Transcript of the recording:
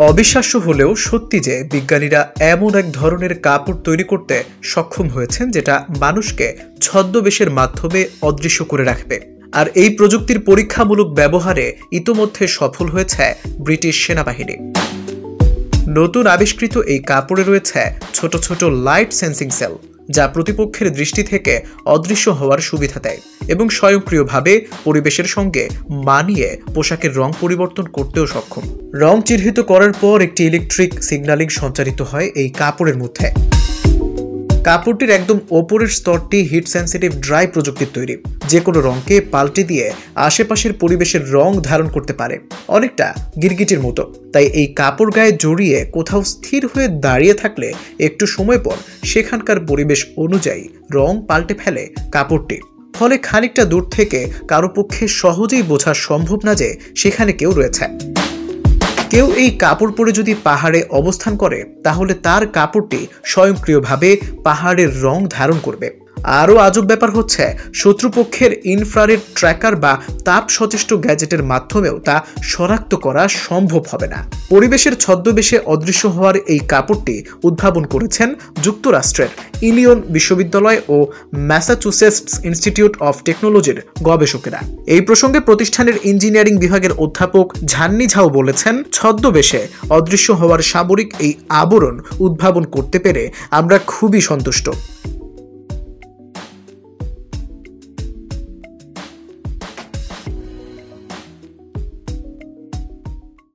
অবিশ্বাস্য হলেও সত্যি যে বিজ্ঞানীরা এমন এক ধরনের কাপড় তৈরি করতে সক্ষম হয়েছেন যেটা মানুষকে ছদ্মবেশের মাধ্যমে অদৃশ্য করে রাখবে। আর এই প্রযুক্তির পরীক্ষামূলক ব্যবহারে ইতোমধ্যে সফল হয়েছে ব্রিটিশ সেনাবাহিনী। নতুন আবিষ্কৃত এই কাপড়ে রয়েছে ছোট ছোট লাইট সেন্সিং সেল, যা প্রতিপক্ষের দৃষ্টি থেকে অদৃশ্য হওয়ার সুবিধা দেয় এবং স্বয়ংক্রিয়ভাবে পরিবেশের সঙ্গে মানিয়ে পোশাকের রং পরিবর্তন করতেও সক্ষম। রং চিহ্নিত করার পর একটি ইলেকট্রিক সিগন্যালিং সঞ্চারিত হয় এই কাপড়ের মধ্যে। কাপড়টির একদম ওপরের স্তরটি হিট সেন্সিটিভ ড্রাই প্রযুক্তির তৈরি, যে কোনো রঙকে পাল্টে দিয়ে আশেপাশের পরিবেশের রং ধারণ করতে পারে, অনেকটা গিরগিটির মতো। তাই এই কাপড় গায়ে জড়িয়ে কোথাও স্থির হয়ে দাঁড়িয়ে থাকলে একটু সময় পর সেখানকার পরিবেশ অনুযায়ী রং পাল্টে ফেলে কাপড়টি। ফলে খানিকটা দূর থেকে কারো পক্ষে সহজেই বোঝা সম্ভব না যে সেখানে কেউ রয়েছে। কেউ এই কাপড় পরে যদি পাহাড়ে অবস্থান করে তাহলে তার কাপড়টি স্বয়ংক্রিয়ভাবে পাহাড়ের রং ধারণ করবে। আরও আজব ব্যাপার হচ্ছে, শত্রুপক্ষের ইনফ্রারেড ট্র্যাকার বা তাপ সচেষ্ট গ্যাজেটের মাধ্যমেও তা শনাক্ত করা সম্ভব হবে না। পরিবেশের ছদ্মবেশে অদৃশ্য হওয়ার এই কাপড়টি উদ্ভাবন করেছেন যুক্তরাষ্ট্রের ইলিনয় বিশ্ববিদ্যালয় ও ম্যাসাচুসেটস ইনস্টিটিউট অফ টেকনোলজির গবেষকেরা। এই প্রসঙ্গে প্রতিষ্ঠানের ইঞ্জিনিয়ারিং বিভাগের অধ্যাপক ঝান্নি ঝাও বলেছেন, ছদ্মবেশে অদৃশ্য হওয়ার সামরিক এই আবরণ উদ্ভাবন করতে পেরে আমরা খুবই সন্তুষ্ট।